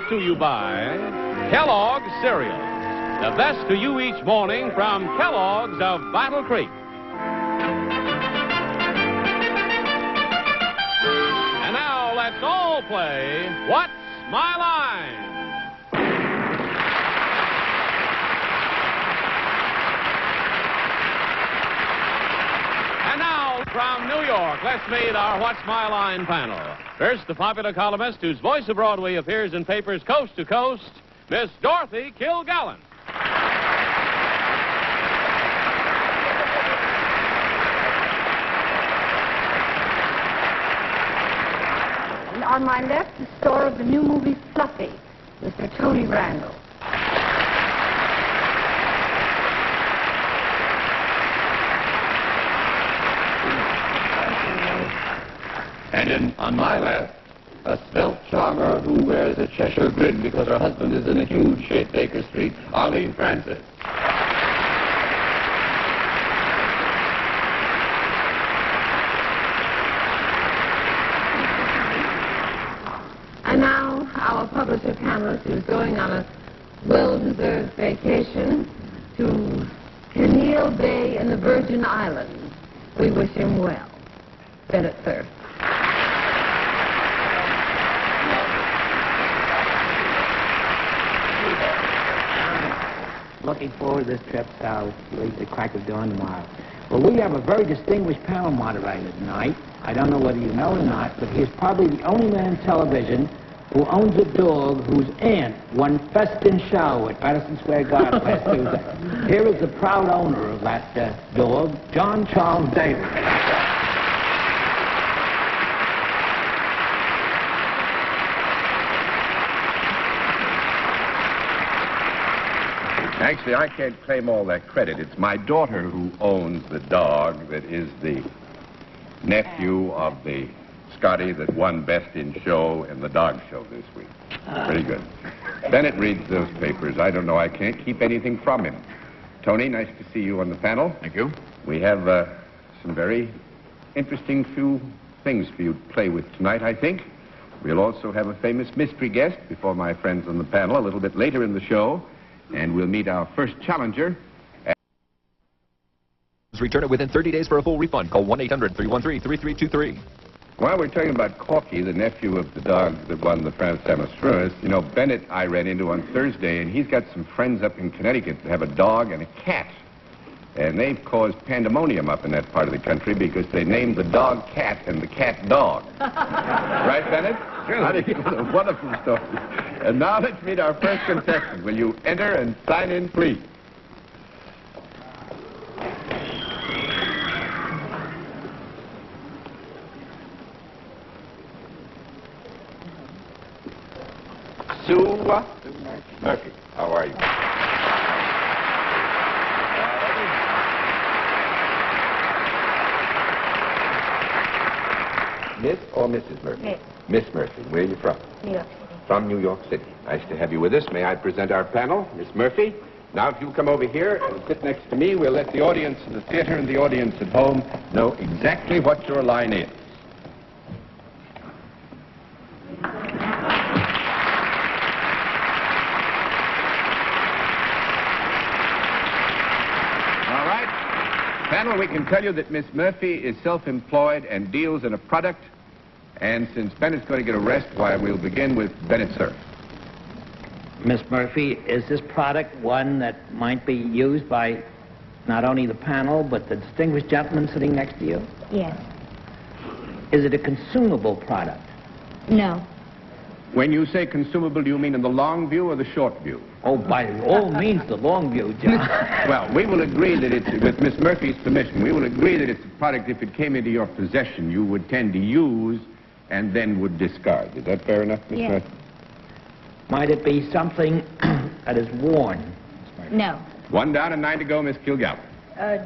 to you by Kellogg's Cereal. The best to you each morning from Kellogg's of Battle Creek. And now let's all play What's My Line? And now from New York, let's meet our What's My Line panel. First, the popular columnist whose voice of Broadway appears in papers coast to coast, Miss Dorothy Kilgallen. And on my left, the star of the new movie Fluffy, Mr. Tony Randall. And on my left, a svelte charmer who wears a Cheshire grin because her husband is in a huge shape, Baker Street, Arlene Francis. And now, our publisher panelist is going on a well-deserved vacation to Keneal Bay in the Virgin Islands. We wish him well. Bennett, sir. Looking forward to this trip south, leave the crack of dawn tomorrow. Well, we have a very distinguished panel moderator tonight. I don't know whether you know or not, but he's probably the only man in television who owns a dog whose aunt won Best in Show at Madison Square Garden last Tuesday. Here is the proud owner of that dog, John Charles Davis. Actually, I can't claim all that credit. It's my daughter who owns the dog that is the nephew of the Scotty that won Best in Show in the dog show this week. Pretty good. Bennett reads those papers. I don't know. I can't keep anything from him. Tony, nice to see you on the panel. Thank you. We have some very interesting few things for you to play with tonight, I think. We'll also have a famous mystery guest before my friends on the panel a little bit later in the show. And we'll meet our first challenger. Return it within 30 days for a full refund. Call 1-800-313-3323. While we're talking about Corky, the nephew of the dog that won the France Amasseuse, you know, Bennett I ran into on Thursday, and he's got some friends up in Connecticut that have a dog and a cat. And they've caused pandemonium up in that part of the country because they named the dog Cat and the cat Dog. Right, Bennett? Sure. I think it was a wonderful story. And now let's meet our first contestant. Will you enter and sign in, please? Sue Murphy. How are you? Miss or Mrs. Murphy? Miss. Miss Murphy. Where are you from? New York. From New York City. Nice to have you with us. May I present our panel? Miss Murphy. Now, if you'll come over here and sit next to me, we'll let the audience in the theater and the audience at home know exactly what your line is. All right. Panel, we can tell you that Miss Murphy is self-employed and deals in a product. And since Bennett's going to get a rest, why, we'll begin with Bennett, sir. Miss Murphy, is this product one that might be used by not only the panel, but the distinguished gentleman sitting next to you? Yes. Is it a consumable product? No. When you say consumable, do you mean in the long view or the short view? Oh, by all means, the long view, John. Well, we will agree that it's, with Miss Murphy's permission, we will agree that it's a product, if it came into your possession, you would tend to use and then would discard. Is that fair enough, Miss Yes. Murphy? Might it be something that is worn? No. 1 down and 9 to go, Miss Kilgallen.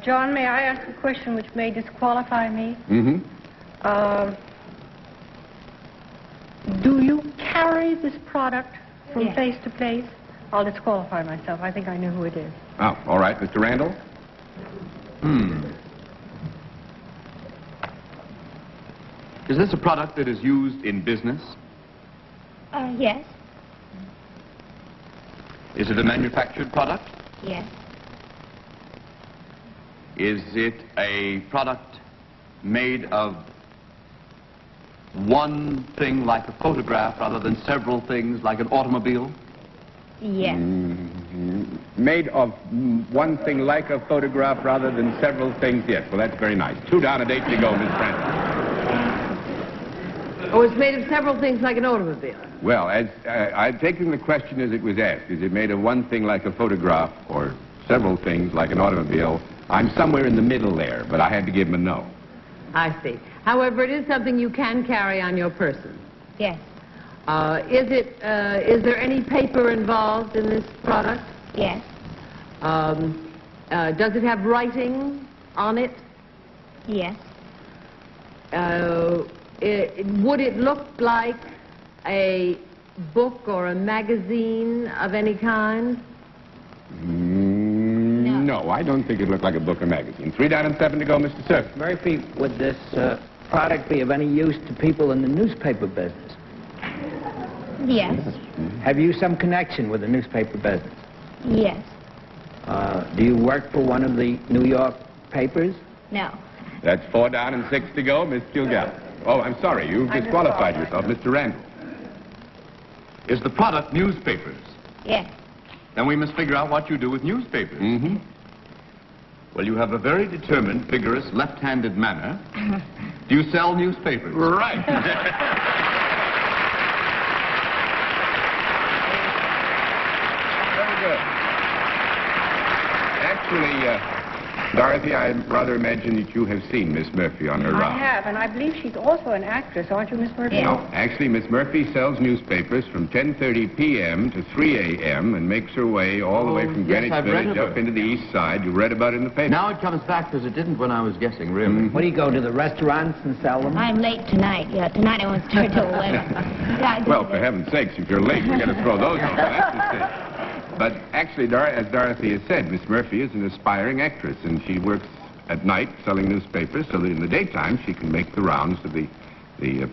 John, may I ask a question which may disqualify me? Mm-hmm. Do you carry this product from Yes. place to place? I'll disqualify myself. I think I know who it is. Oh, all right. Mr. Randall? Is this a product that is used in business? Yes. Is it a manufactured product? Yes. Is it a product made of one thing like a photograph rather than several things like an automobile? Yes. Made of one thing like a photograph rather than several things? Yes. Well, that's very nice. 2 down and 8 to go, Miss Francis. Oh, it's made of several things like an automobile. Well, as I've taken the question as it was asked, is it made of one thing like a photograph or several things like an automobile? I'm somewhere in the middle there, but I had to give him a no. I see. However, it is something you can carry on your person. Yes. Is there any paper involved in this product? Yes. Does it have writing on it? Yes. Would it look like a book or a magazine of any kind? No, I don't think it looked like a book or magazine. 3 down and 7 to go, Mr. Sir. Murphy, would this product be of any use to people in the newspaper business? Yes. Have you some connection with the newspaper business? Yes. Do you work for one of the New York papers? No. That's 4 down and 6 to go, Miss Gilgal. Oh, I'm sorry, you've disqualified yourself, Mr. Randall. Is the product newspapers? Yes. Then we must figure out what you do with newspapers. Mm-hmm. Well, you have a very determined, vigorous, left-handed manner. Do you sell newspapers? Right. Very good. Actually, Dorothy, I rather imagine that you have seen Miss Murphy on her I round. have, and I believe she's also an actress, aren't you, Miss Murphy? Yes. No, actually, Miss Murphy sells newspapers from 10:30 p.m. to 3 a.m. and makes her way all the way from Greenwich I've read Village of up her. into the east side. You read about it in the paper. Now it comes back because it didn't when I was guessing, really. What do you go to the restaurants and sell them? I'm late tonight. Yeah, tonight I won't start till 11. Yeah, Well, for heaven's sakes, if you're late, we're going to throw those over. That's just it. But actually, as Dorothy has said, Miss Murphy is an aspiring actress, and she works at night selling newspapers so that in the daytime she can make the rounds of the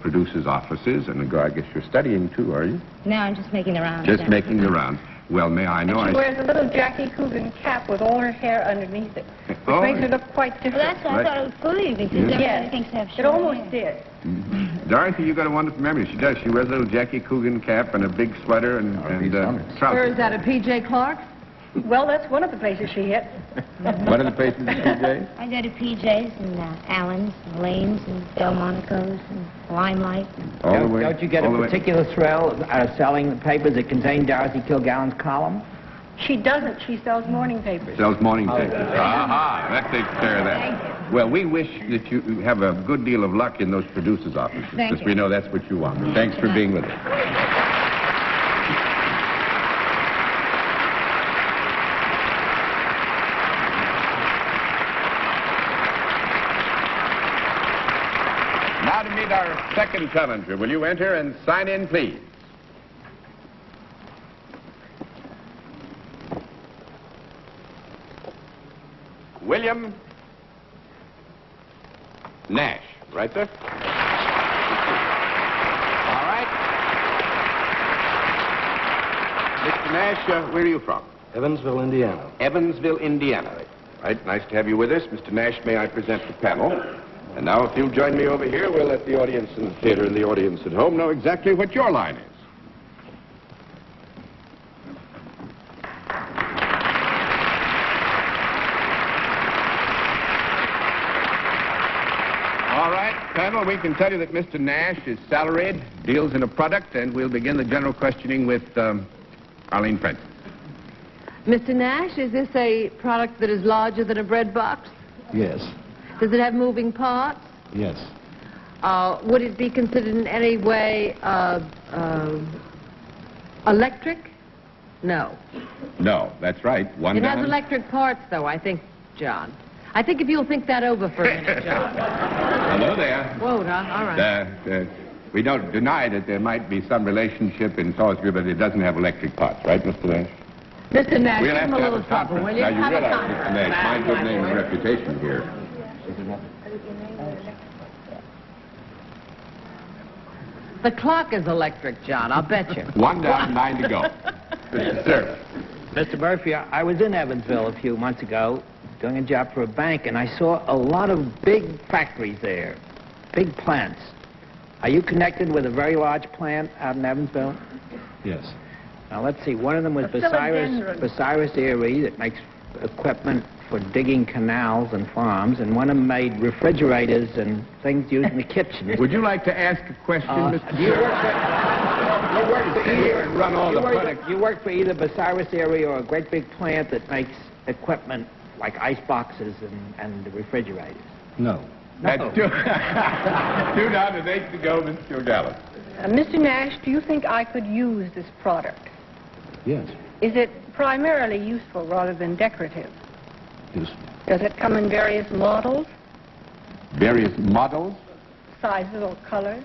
producers' offices. And I guess you're studying too, are you? No, I'm just making the rounds. Just now. making the rounds. Well, may I know? She wears a little Jackie Coogan cap with all her hair underneath it, which Oh. makes her look quite different. Well, that's why I thought it would fool you because everybody thinks I have It short almost hair. did. Dorothy, you got a wonderful memory. She does. She wears a little Jackie Coogan cap and a big sweater and Or trousers. is that a P.J. Clark? Well, that's one of the places she hit. What are the places at PJ? I go to PJ's and Allen's and Lane's and Delmonico's and Limelight. All the way. Don't you get all a the way- particular thrill out of selling the papers that contain Dorothy Kilgallen's column? She doesn't. She sells morning papers. Sells morning papers. Aha, that takes care of that. Well, we wish that you have a good deal of luck in those producers' offices, Thank because you. we know that's what you want. Thanks for being with us. Now to meet our second challenger. Will you enter and sign in, please? William Nash. Right, sir? All right. Mr. Nash, where are you from? Evansville, Indiana. Evansville, Indiana. Right, nice to have you with us. Mr. Nash, may I present the panel? And now, if you'll join me over here, we'll let the audience in the theater and the audience at home know exactly what your line is. All right, panel, we can tell you that Mr. Nash is salaried, deals in a product, and we'll begin the general questioning with Arlene Francis. Mr. Nash, is this a product that is larger than a bread box? Yes. Does it have moving parts? Yes. Would it be considered in any way electric? No. No, that's right. One It down. has electric parts, though, I think, John. I think if you'll think that over for a minute, John. Hello there. Whoa, Don. All right. We don't deny that there might be some relationship in Salisbury, but it doesn't have electric parts, right, Mr. Nash? Mr. Nash, We'll give have him a to have little a trouble, conference. will you? Now, you Have a realize, Mr. conference. Nash, my good name and reputation here. The clock is electric, John, I'll bet you. 1 down, 9 to go. Mr. Sir. Mr. Murphy, I was in Evansville a few months ago doing a job for a bank, and I saw a lot of big factories there, big plants. Are you connected with a very large plant out in Evansville? Yes. Now, let's see. One of them was philodendron. Bucyrus Erie that makes equipment for digging canals and farms, and one of them made refrigerators and things used in the kitchen. Would you like to ask a question, Mr. Do you work for here and run all the products? You work for either Bucyrus Erie or a great big plant that makes equipment like ice boxes and refrigerators? No. That's two down and 8 to go, Mr. O'Gallagher. Mr. Nash, do you think I could use this product? Yes. Is it primarily useful rather than decorative? Yes. Does it come in various models, Various models? sizes, or colors?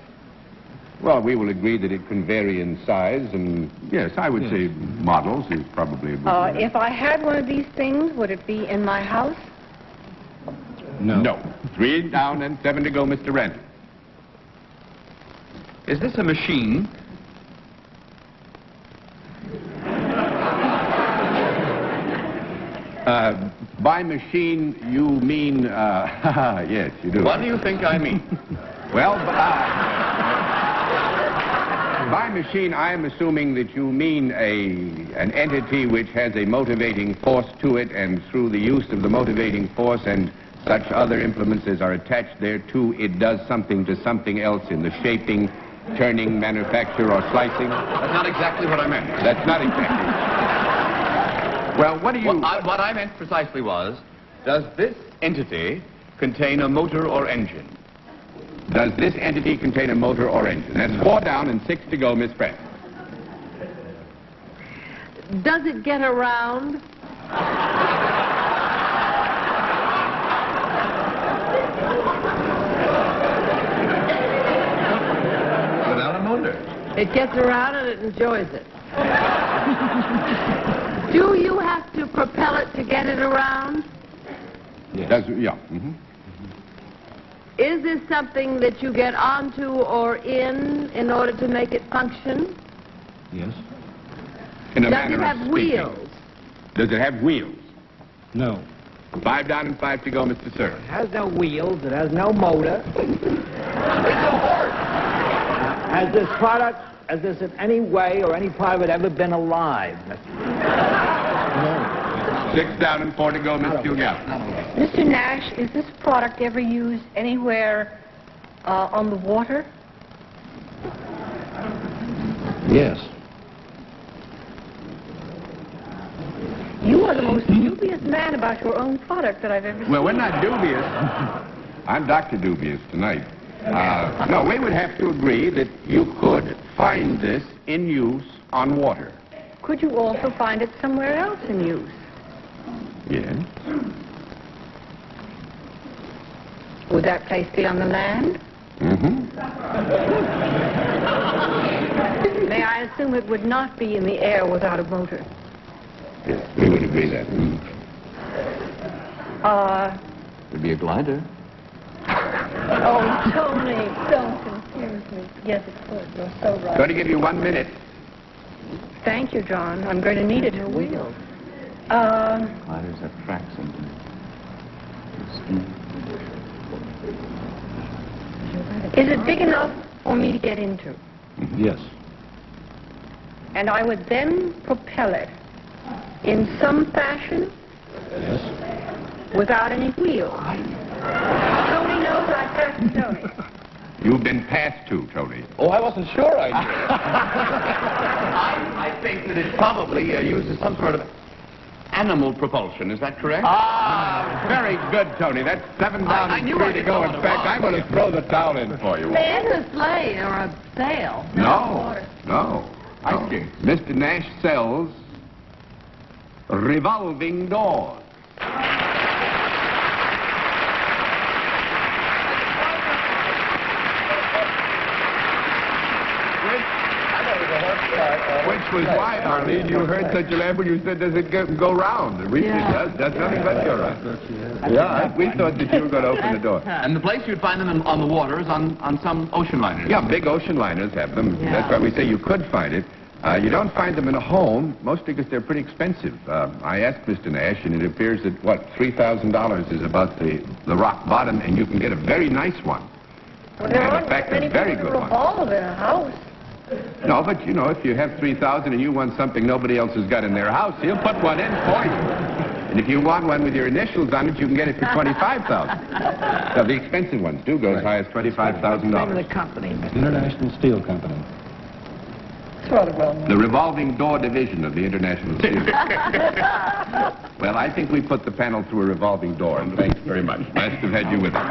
Well, we will agree that it can vary in size, and yes, I would say models is probably a good word. If I had one of these things, would it be in my house? No. No. 3 down and 7 to go, Mr. Rand. Is this a machine? By machine, you mean, yes, you do. What do you think I mean? Well, by machine, I am assuming that you mean an entity which has a motivating force to it, and through the use of the motivating force and such other implements as are attached thereto, it does something to something else in the shaping, turning, manufacture, or slicing. That's not exactly what I meant. That's not exactly. Well, what do you... What I meant precisely was, does this entity contain a motor or engine? Does this entity contain a motor or engine? That's 4 down and 6 to go, Miss Pratt. Does it get around? Without a motor. It gets around and it enjoys it. Do you have to propel it to get it around? Yes. Yeah. Mm-hmm. Is this something that you get onto or in order to make it function? Yes. In a Does manner it of have speaking. wheels? Does it have wheels? No. 5 down and 5 to go, Mr. Sir. It has no wheels. It has no motor. Has this product, has this in any way or any part of it ever been alive, Mr. 6 down and 4 to go, Mr. O'Gallagher. Mr. Nash, is this product ever used anywhere on the water? Yes. You are the most dubious man about your own product that I've ever seen. Well, we're not dubious. I'm Dr. Dubious tonight. No, we would have to agree that you could find this in use on water. Could you also find it somewhere else in use? Yes. Would that place be on the land? Mm-hmm. May I assume it would not be in the air without a motor? Yes, we would agree that. It'd be a glider. Oh, Tony, don't confuse me. Yes, it could. You're so right. Going to give you 1 minute. Thank you, John. I'm going to need it for wheels. Gliders have tracks in them. Is it big enough for me to get into? Yes. And I would then propel it in some fashion Yes. without any wheels. Tony knows I passed Tony. You've been passed to, Tony. Oh, I wasn't sure I did. I think that it probably uses some sort of animal propulsion. Is that correct? Ah, very good, Tony. That's 7 down I and knew 3 I to could go. throw In it fact, above. I'm going to throw the towel in for you. It's a sleigh or a sail. No. I see. Mr. Nash sells revolving doors. Which was why, Arlene, you heard such a laugh when you said, does it go round? The reason it does nothing but go round. Yeah, we thought that you were going to open the door. And the place you'd find them on the water is on some ocean liners. Yeah, big ocean liners have them. Yeah. That's why we say you could find it. You don't find them in a home, mostly because they're pretty expensive. I asked Mr. Nash, and it appears that, $3,000 is about the rock bottom, and you can get a very nice one. Well, there And in aren't fact, many a very people good who one. revolve in a house. No, but, if you have $3,000 and you want something nobody else has got in their house, he'll put one in for you. And if you want one with your initials on it, you can get it for $25,000. So the expensive ones do go as high as $25,000. What's the name of the company? International Steel Company. It's rather well known. The revolving door division of the International Steel. Well, I think we put the panel through a revolving door, and thanks very much. Nice to have had you with us.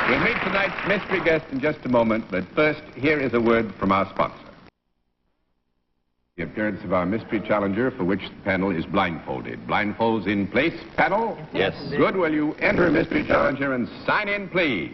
We'll meet tonight's mystery guest in just a moment, but first, here is a word from our sponsor. The appearance of our mystery challenger, for which the panel is blindfolded. Blindfolds in place, panel? Yes. Good. Will you enter, mystery challenger, and sign in, please?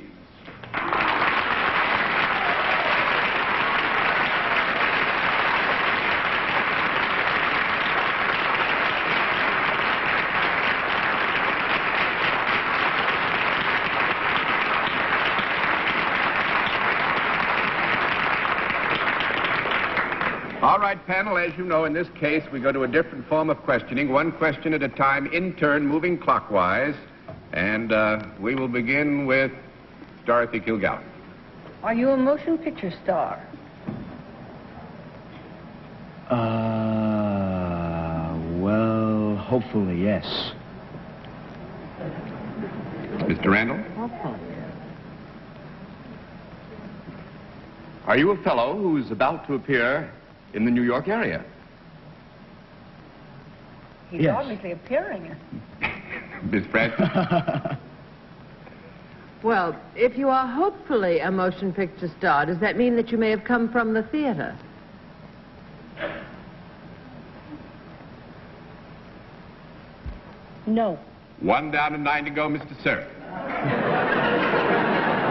All right, panel, as you know, in this case, we go to a different form of questioning, one question at a time, in turn, moving clockwise. And we will begin with Dorothy Kilgallen. Are you a motion picture star? Well, hopefully, yes. Mr. Randall? Hopefully. Are you a fellow who's about to appear in the New York area? He's Yes. obviously appearing. Miss Francis? Well, if you are hopefully a motion picture star, does that mean that you may have come from the theater? No. 1 down and 9 to go, Mr. Sir.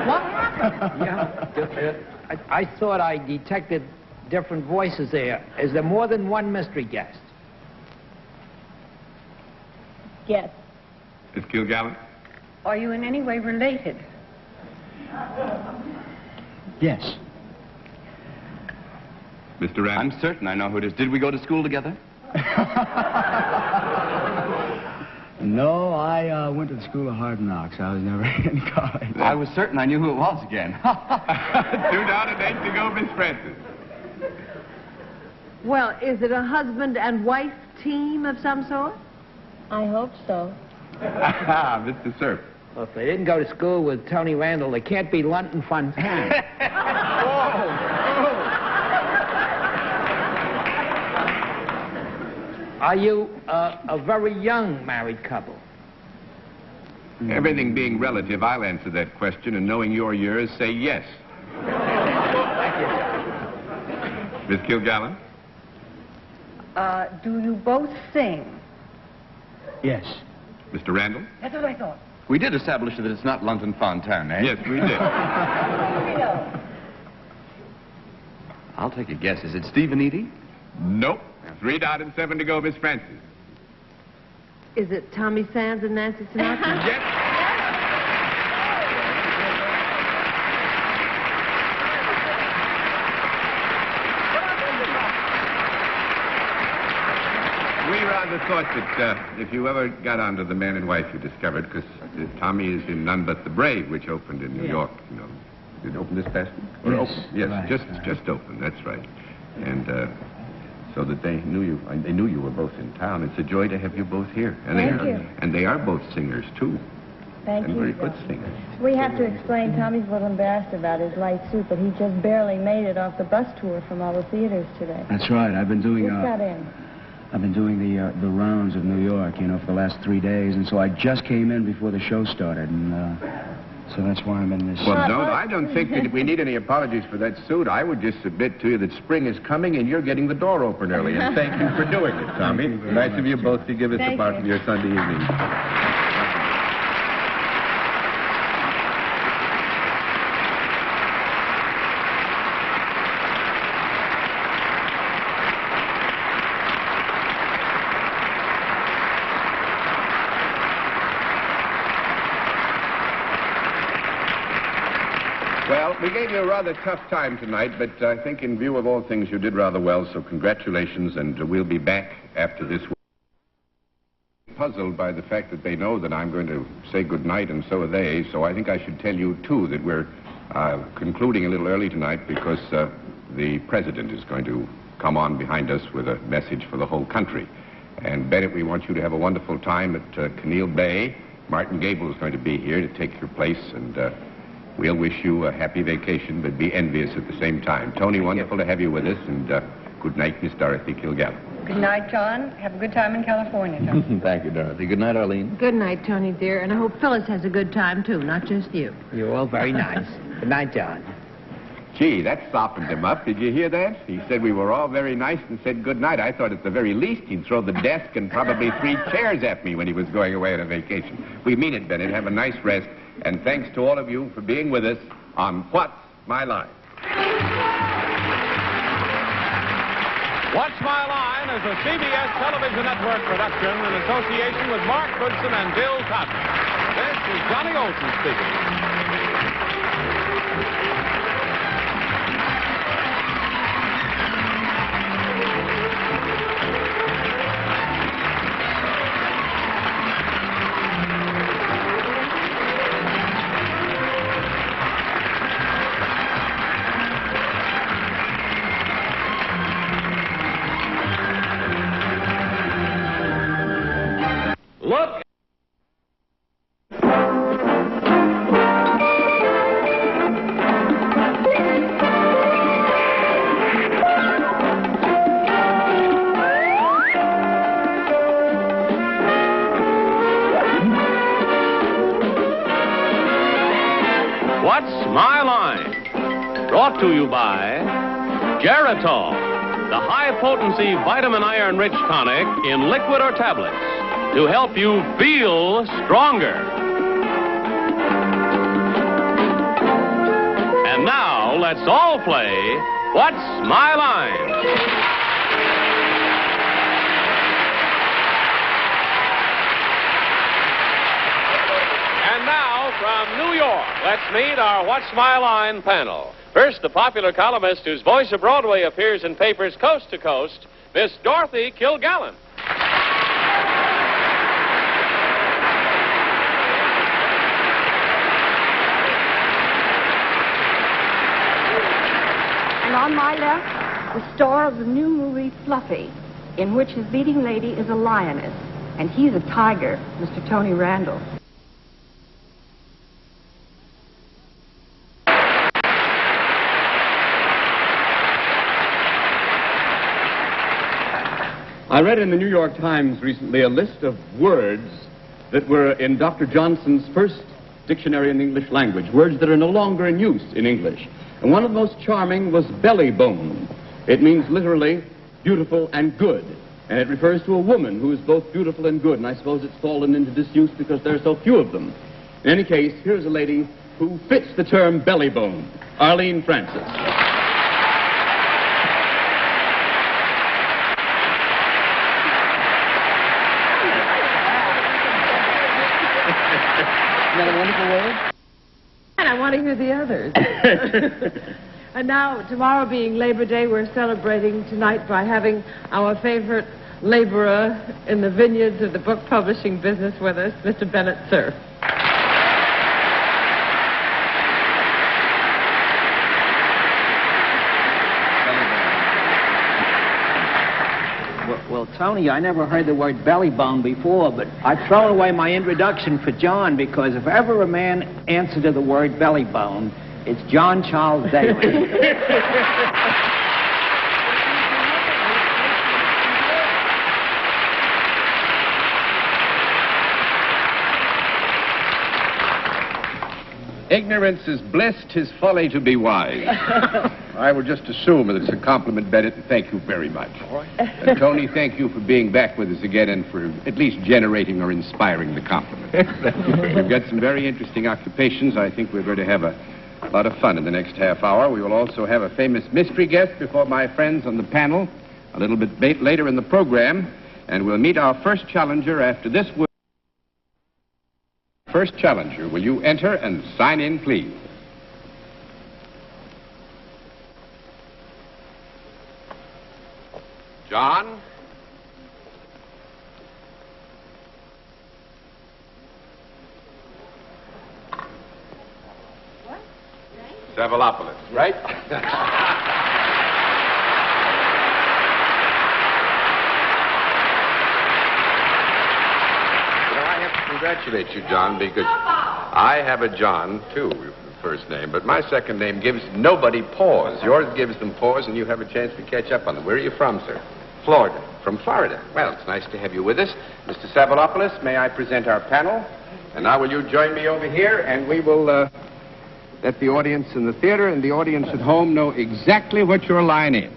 What happened? Yeah. I thought I detected different voices there. Is there more than one mystery guest? Yes. Miss Kilgallen? Are you in any way related? Yes. Mr. Randall? I'm certain I know who it is. Did we go to school together? No, I went to the School of Hard Knocks. I was never in college. I was certain I knew who it was again. 2 down and 8 to go, Miss Francis. Well, is it a husband and wife team of some sort? I hope so. Mr. Sir. Well, if they didn't go to school with Tony Randall, they can't be Lunton Fontaine. Are you a very young married couple? Everything being relative, I'll answer that question, and knowing you're yours, say yes. Miss Kilgallen? Do you both sing? Yes. Mr. Randall? That's what I thought. We did establish that it's not London Fontaine, eh? Yes, we did. I'll take a guess. Is it Stephen Eady? Nope. 3 down and 7 to go, Miss Francis. Is it Tommy Sands and Nancy Sinatra? Yes. We rather thought that if you ever got onto The Man and Wife you discovered, because Tommy is in None But the Brave, which opened in New York, you know. Did it open this past week? Or Yes. open? Yes, Right, just opened, that's right. And so that they knew you were both in town. It's a joy to have you both here. And Thank you. And they are both singers, too. Thank And you. very good singers. We have to explain, Tommy's a little embarrassed about his light suit, but he just barely made it off the bus tour from all the theaters today. That's right. I've been doing Just got in. the rounds of New York, for the last 3 days, and so I just came in before the show started, and so that's why I'm in this. Well, I don't think that we need any apologies for that suit. I would just submit to you that spring is coming and you're getting the door open early. And thank you for doing it, Tommy. Nice of you both to give us a Thank part you. of your Sunday evening. we gave you a rather tough time tonight, but I think in view of all things, you did rather well, so congratulations, and we'll be back after this. Puzzled by the fact that they know that I'm going to say goodnight, and so are they, so I think I should tell you, too, that we're concluding a little early tonight because the president is going to come on behind us with a message for the whole country. And, Bennett, we want you to have a wonderful time at Caneel Bay. Martin Gable is going to be here to take your place, and we'll wish you a happy vacation, but be envious at the same time. Tony, wonderful to have you with us, and good night, Miss Dorothy Kilgallen. Good night, John. Have a good time in California, John. Thank you, Dorothy. Good night, Arlene. Good night, Tony, dear, and I hope Phyllis has a good time, too, not just you. You're all very nice. Good night, John. Gee, that softened him up. Did you hear that? He said we were all very nice and said good night. I thought at the very least he'd throw the desk and probably 3 chairs at me when he was going away on a vacation. We mean it, Bennett. Have a nice rest. And thanks to all of you for being with us on What's My Line? What's My Line is a CBS television network production in association with Mark Goodson and Bill Cotton. This is Johnny Olson speaking. Look! What's My Line? Brought to you by Geritol, the high-potency vitamin-iron-rich tonic in liquid or tablets, to help you feel stronger. And now, let's all play What's My Line? And now, from New York, let's meet our What's My Line panel. First, the popular columnist whose voice of Broadway appears in papers coast to coast, Miss Dorothy Kilgallen. And on my left, the star of the new movie Fluffy, in which his leading lady is a lioness, and he's a tiger, Mr. Tony Randall. I read in the New York Times recently a list of words that were in Dr. Johnson's first dictionary in the English language, words that are no longer in use in English. And one of the most charming was belly bone. It means literally beautiful and good. And it refers to a woman who is both beautiful and good. And I suppose it's fallen into disuse because there are so few of them. In any case, here's a lady who fits the term belly bone, Arlene Francis. Isn't that a wonderful word? And I want to hear the others. And now, tomorrow being Labor Day, we're celebrating tonight by having our favorite laborer in the vineyards of the book publishing business with us, Mr. Bennett Cerf. Well, Tony, I never heard the word belly bone before, but I've thrown away my introduction for John because if ever a man answered to the word belly bone, it's John Charles Daly. Ignorance is bliss, 'tis folly to be wise. I will just assume that it's a compliment, Bennett, and thank you very much. And Tony, thank you for being back with us again and for at least generating or inspiring the compliment. We've got some very interesting occupations. I think we're going to have a lot of fun in the next half hour. We will also have a famous mystery guest before my friends on the panel a little bit later in the program, and we'll meet our first challenger after this word. First challenger, will you enter and sign in, please? John? What? Cephalopolis, right? I have to congratulate you, John, because I have a John, too, first name, but my second name gives nobody pause. Yours gives them pause, and you have a chance to catch up on them. Where are you from, sir? Florida. From Florida. Well, it's nice to have you with us. Mr. Cephalopolis, may I present our panel? And now will you join me over here, and we will let the audience in the theater and the audience at home know exactly what your line is.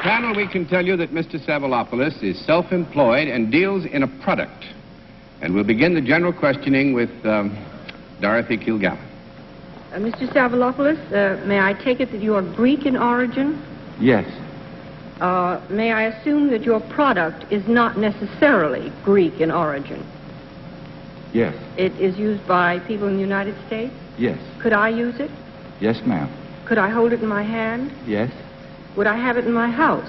Panel, we can tell you that Mr. Cephalopolis is self-employed and deals in a product. And we'll begin the general questioning with Dorothy Kilgallen. Mr. Cephalopolis, may I take it that you are Greek in origin? Yes. May I assume that your product is not necessarily Greek in origin? Yes. It is used by people in the United States? Yes. Could I use it? Yes, ma'am. Could I hold it in my hand? Yes. Would I have it in my house?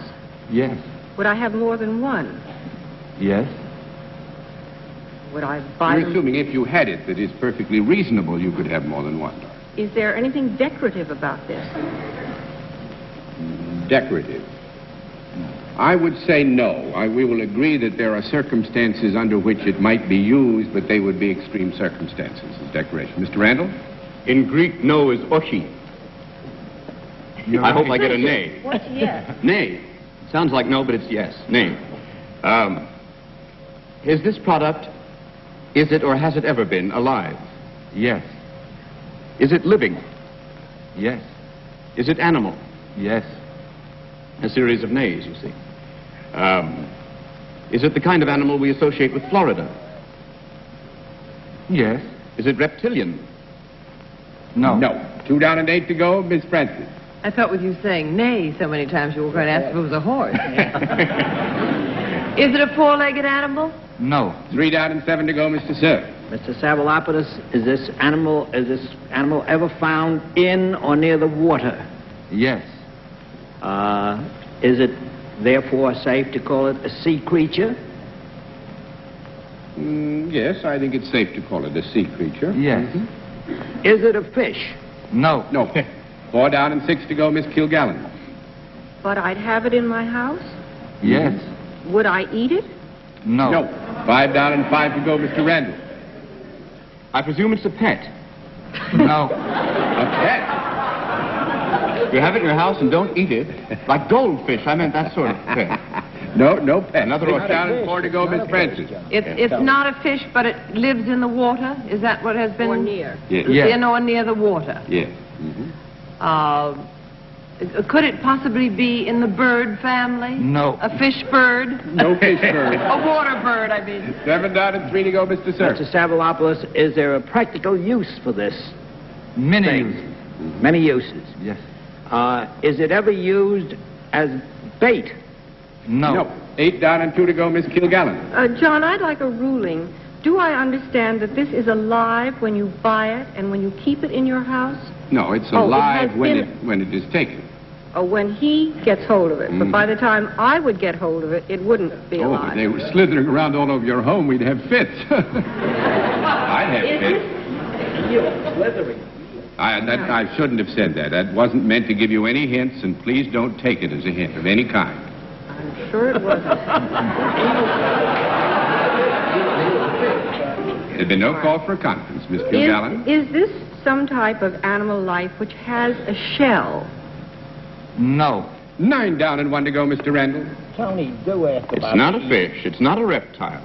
Yes. Would I have more than one? Yes. Would I buy You're them? assuming if you had it that is perfectly reasonable, you could have more than one. Is there anything decorative about this? Decorative. I would say no. We will agree that there are circumstances under which it might be used, but they would be extreme circumstances as decoration. Mr. Randall? In Greek, no is oshi. I hope I get a nay. What's yes? Nay. Sounds like no, but it's yes. Nay. Is this product, is it or has it ever been alive? Yes. Is it living? Yes. Is it animal? Yes. A series of nays, you see. Is it the kind of animal we associate with Florida? Yes. Is it reptilian? No. No. 2 down and 8 to go, Miss Francis. I thought with you saying nay so many times you were going to ask if it was a horse. Is it a four-legged animal? No. 3 down and 7 to go, Mr. Sir. Mr. Cephalopolis, is this animal ever found in or near the water? Yes. Is it therefore safe to call it a sea creature? Yes, I think it's safe to call it a sea creature. Yes. Is it a fish? No. No. 4 down and 6 to go, Miss Kilgallen. But I'd have it in my house? Yes. Would I eat it? No. No. 5 down and 5 to go, Mr. Randall. I presume it's a pet. No. A pet? You have it in your house and don't eat it. Like goldfish. I meant that sort of pet. No pet. Another 6 down and 4 to go, Miss Francis. It's not a fish, but it lives in the water. Is that what has been? Or near? Yes. In or near the water. Yes. Could it possibly be in the bird family? No. A fish bird? No fish bird. A water bird, I mean. 7 down and 3 to go, Mr. Sir. Mr. Cephalopolis, is there a practical use for this? Many thing? uses. Many uses. Yes. Is it ever used as bait? No. 8 down and 2 to go, Miss Kilgallen. John, I'd like a ruling. Do I understand that this is alive when you buy it and when you keep it in your house? No, it's Oh, it alive has when it is taken. Or when he gets hold of it? But by the time I would get hold of it, it wouldn't be Oh, alive. if they were slithering around all over your home, we'd have fits. I'd have fits. Slithering. I shouldn't have said that. That wasn't meant to give you any hints, and please don't take it as a hint of any kind. I'm sure it wasn't. There'd been no call for a conference, Miss Kilgallen. Is this some type of animal life which has a shell? No. 9 down and 1 to go, Mr. Randall. Tony, do ask It's not a fish. It's not a reptile.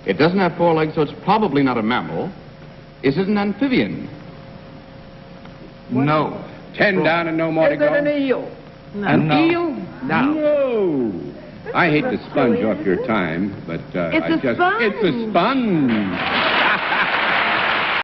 It doesn't have 4 legs, so it's probably not a mammal. Is it an amphibian? No. 10 down and no more to go. eel? An eel? No. I hate to sponge off your time, but It's a sponge. It's a sponge.